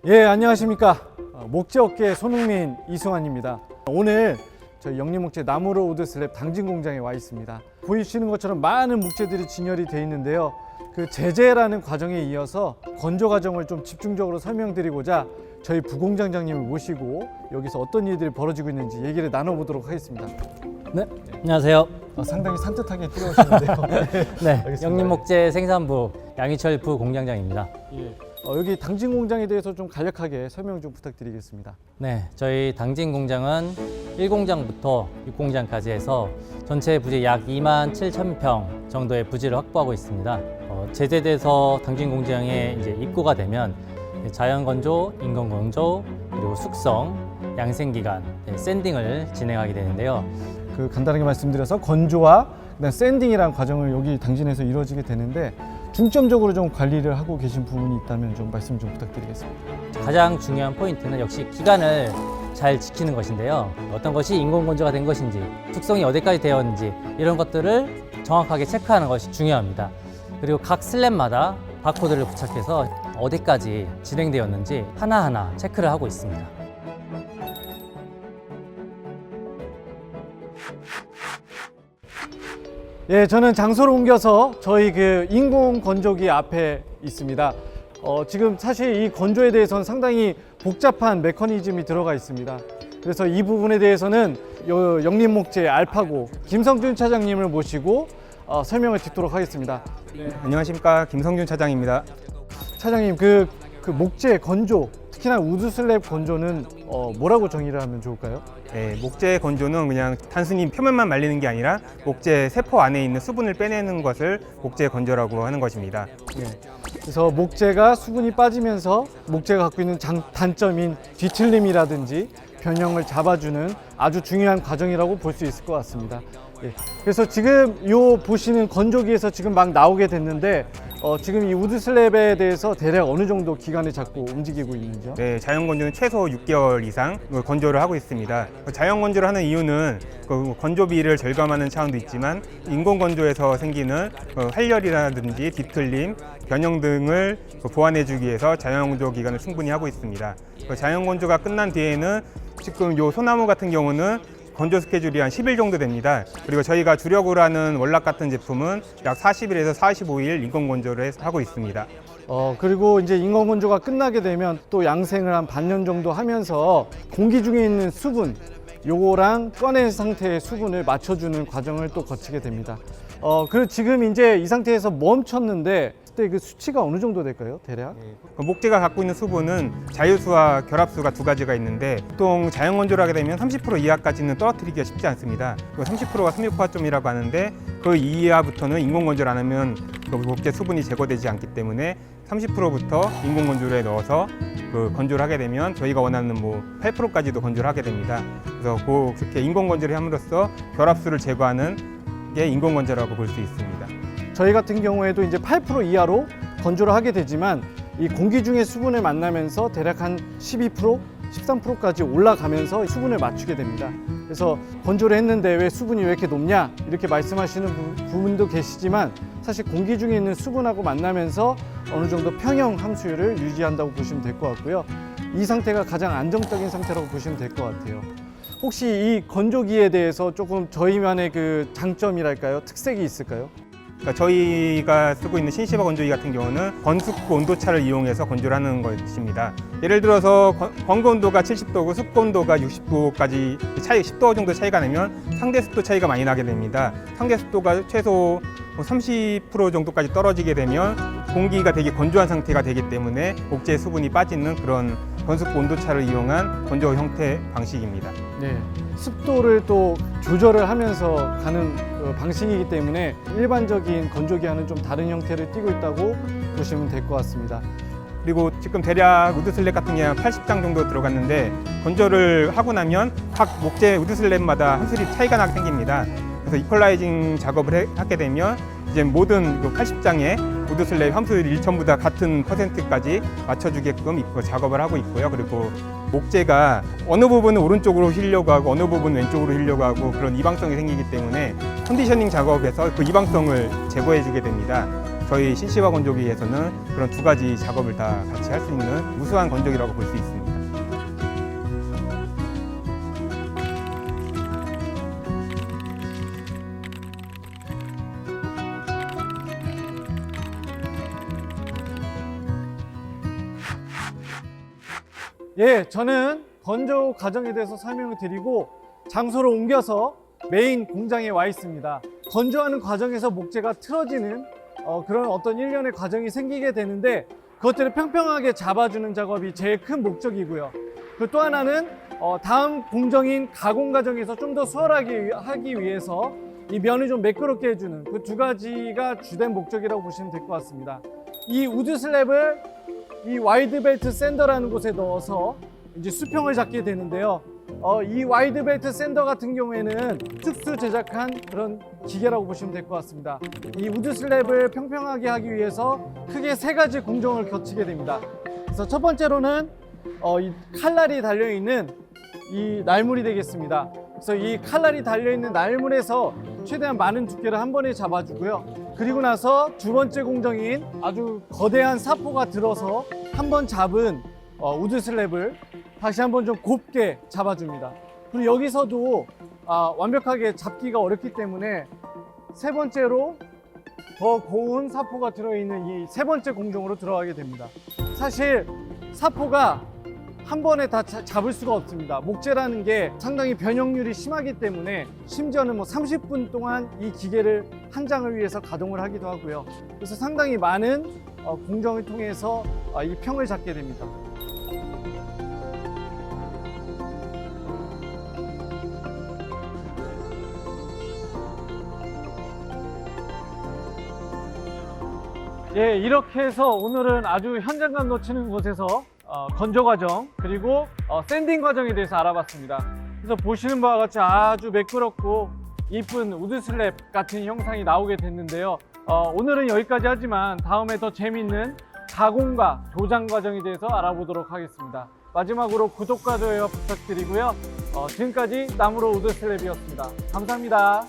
예, 안녕하십니까. 목재업계 손흥민 이승환입니다. 오늘 저희 영림목재 나무로 우드 슬랩 당진 공장에 와 있습니다. 보이시는 것처럼 많은 목재들이 진열이 되어 있는데요. 그 제재라는 과정에 이어서 건조 과정을 좀 집중적으로 설명드리고자 저희 부공장장님을 모시고 여기서 어떤 일들이 벌어지고 있는지 얘기를 나눠보도록 하겠습니다. 네, 안녕하세요. 상당히 산뜻하게 뛰어오시는데요. 네, 알겠습니다. 영림목재 생산부 양희철 부공장장입니다. 예. 여기 당진 공장에 대해서 좀 간략하게 설명 좀 부탁드리겠습니다. 네, 저희 당진 공장은 1공장부터 6공장까지 해서 전체 부지 약 27,000평 정도의 부지를 확보하고 있습니다. 제재돼서 당진 공장에 이제 입고가 되면 자연 건조, 인공 건조, 그리고 숙성, 양생 기간, 샌딩을 진행하게 되는데요. 그 간단하게 말씀드려서 건조와 그다음 샌딩이라는 과정을 여기 당진에서 이루어지게 되는데 중점적으로 좀 관리를 하고 계신 부분이 있다면 좀 말씀 좀 부탁드리겠습니다. 가장 중요한 포인트는 역시 기간을 잘 지키는 것인데요. 어떤 것이 인공 건조가 된 것인지, 숙성이 어디까지 되었는지 이런 것들을 정확하게 체크하는 것이 중요합니다. 그리고 각 슬랩마다 바코드를 부착해서 어디까지 진행되었는지 하나하나 체크를 하고 있습니다. 예, 저는 장소를 옮겨서 저희 그 인공 건조기 앞에 있습니다. 지금 사실 이 건조에 대해서는 상당히 복잡한 메커니즘이 들어가 있습니다. 그래서 이 부분에 대해서는 영림목재 알파고 김성준 차장님을 모시고 설명을 듣도록 하겠습니다. 네. 안녕하십니까, 김성준 차장입니다. 차장님, 그 목재 건조, 특히나 우드 슬랩 건조는 뭐라고 정의를 하면 좋을까요? 네, 목재 건조는 그냥 단순히 표면만 말리는 게 아니라 목재 세포 안에 있는 수분을 빼내는 것을 목재 건조라고 하는 것입니다. 예. 그래서 목재가 수분이 빠지면서 목재가 갖고 있는 단점인 뒤틀림이라든지 변형을 잡아주는 아주 중요한 과정이라고 볼 수 있을 것 같습니다. 예. 그래서 지금 요 보시는 건조기에서 지금 막 나오게 됐는데 지금 이 우드 슬랩에 대해서 대략 어느 정도 기간을 잡고 움직이고 있는지요? 네, 자연 건조는 최소 6개월 이상 건조를 하고 있습니다. 자연 건조를 하는 이유는 건조비를 절감하는 차원도 있지만 인공 건조에서 생기는 활열이라든지 뒤틀림, 변형 등을 보완해주기 위해서 자연 건조 기간을 충분히 하고 있습니다. 자연 건조가 끝난 뒤에는 지금 요 소나무 같은 경우는 건조 스케줄이 한 10일 정도 됩니다. 그리고 저희가 주력으로 하는 월락 같은 제품은 약 40일에서 45일 인공 건조를 하고 있습니다. 그리고 이제 인공 건조가 끝나게 되면 또 양생을 한 반년 정도 하면서 공기 중에 있는 수분, 요거랑 꺼낸 상태의 수분을 맞춰주는 과정을 또 거치게 됩니다. 그리고 지금 이제 이 상태에서 멈췄는데 그때 그 수치가 어느 정도 될까요, 대략? 목재가 갖고 있는 수분은 자유수와 결합수가 두 가지가 있는데 보통 자연 건조를 하게 되면 30% 이하까지는 떨어뜨리기가 쉽지 않습니다. 30%가 368점이라고 하는데 그 이하부터는 인공 건조를 안 하면 목재 수분이 제거되지 않기 때문에 30%부터 인공 건조를 넣어서 건조를 하게 되면 저희가 원하는 8%까지도 건조를 하게 됩니다. 그래서 그렇게 인공 건조를 함으로써 결합수를 제거하는 게 인공 건조라고 볼 수 있습니다. 저희 같은 경우에도 이제 8% 이하로 건조를 하게 되지만 이 공기 중에 수분을 만나면서 대략 한 12%, 13%까지 올라가면서 수분을 맞추게 됩니다. 그래서 건조를 했는데 왜 수분이 왜 이렇게 높냐 이렇게 말씀하시는 부분도 계시지만 사실 공기 중에 있는 수분하고 만나면서 어느 정도 평형 함수율을 유지한다고 보시면 될 것 같고요. 이 상태가 가장 안정적인 상태라고 보시면 될 것 같아요. 혹시 이 건조기에 대해서 조금 저희만의 그 장점이랄까요? 특색이 있을까요? 그러니까 저희가 쓰고 있는 신시바 건조기 같은 경우는 건습구 온도차를 이용해서 건조를 하는 것입니다. 예를 들어서 건조 온도가 70도고 습도 온도가 60도까지 차이 10도 정도 차이가 나면 상대 습도 차이가 많이 나게 됩니다. 상대 습도가 최소 30% 정도까지 떨어지게 되면 공기가 되게 건조한 상태가 되기 때문에 목재 수분이 빠지는 그런 건습구 온도차를 이용한 건조 형태 방식입니다. 네, 습도를 또 조절을 하면서 가는 방식이기 때문에 일반적인 건조기와는 좀 다른 형태를 띠고 있다고 보시면 될 것 같습니다. 그리고 지금 대략 우드 슬랩 같은 게 한 80장 정도 들어갔는데 건조를 하고 나면 각 목재 우드 슬랩마다 함수율이 차이가 나게 생깁니다. 그래서 이퀄라이징 작업을 하게 되면 이제 모든 80장의 우드 슬랩 함수율이 전부 다 같은 퍼센트까지 맞춰주게끔 작업을 하고 있고요. 그리고 목재가 어느 부분은 오른쪽으로 휘려고 하고 어느 부분은 왼쪽으로 휘려고 하고 그런 이방성이 생기기 때문에 컨디셔닝 작업에서 그 이방성을 제거해 주게 됩니다. 저희 CC화 건조기에서는 그런 두 가지 작업을 다 같이 할 수 있는 우수한 건조기라고 볼 수 있습니다. 예, 저는 건조 과정에 대해서 설명을 드리고 장소로 옮겨서 메인 공장에 와 있습니다. 건조하는 과정에서 목재가 틀어지는 그런 어떤 일련의 과정이 생기게 되는데 그것들을 평평하게 잡아주는 작업이 제일 큰 목적이고요. 그 또 하나는 다음 공정인 가공 과정에서 좀 더 수월하게 하기 위해서 이 면을 좀 매끄럽게 해주는 그 두 가지가 주된 목적이라고 보시면 될 것 같습니다. 이 우드 슬랩을 이 와이드벨트 샌더라는 곳에 넣어서 이제 수평을 잡게 되는데요. 이 와이드벨트 샌더 같은 경우에는 특수 제작한 그런 기계라고 보시면 될 것 같습니다. 이 우드 슬랩을 평평하게 하기 위해서 크게 세 가지 공정을 거치게 됩니다. 그래서 첫 번째로는 이 칼날이 달려있는 이 날물이 되겠습니다. 그래서 이 칼날이 달려있는 날물에서 최대한 많은 두께를 한 번에 잡아주고요. 그리고 나서 두 번째 공정인 아주 거대한 사포가 들어서 한 번 잡은 우드 슬랩을 다시 한번 좀 곱게 잡아줍니다. 그리고 여기서도 완벽하게 잡기가 어렵기 때문에 세 번째로 더 고운 사포가 들어있는 이 세 번째 공정으로 들어가게 됩니다. 사실 사포가 한 번에 다 잡을 수가 없습니다. 목재라는 게 상당히 변형률이 심하기 때문에 심지어는 30분 동안 이 기계를 한 장을 위해서 가동을 하기도 하고요. 그래서 상당히 많은 공정을 통해서 이 평을 잡게 됩니다. 예, 이렇게 해서 오늘은 아주 현장감 넘치는 곳에서 건조 과정 그리고 샌딩 과정에 대해서 알아봤습니다. 그래서 보시는 바와 같이 아주 매끄럽고 이쁜 우드 슬랩 같은 형상이 나오게 됐는데요. 오늘은 여기까지 하지만 다음에 더 재밌는 가공과 도장 과정에 대해서 알아보도록 하겠습니다. 마지막으로 구독과 좋아요 부탁드리고요. 지금까지 나무로 우드 슬랩이었습니다. 감사합니다.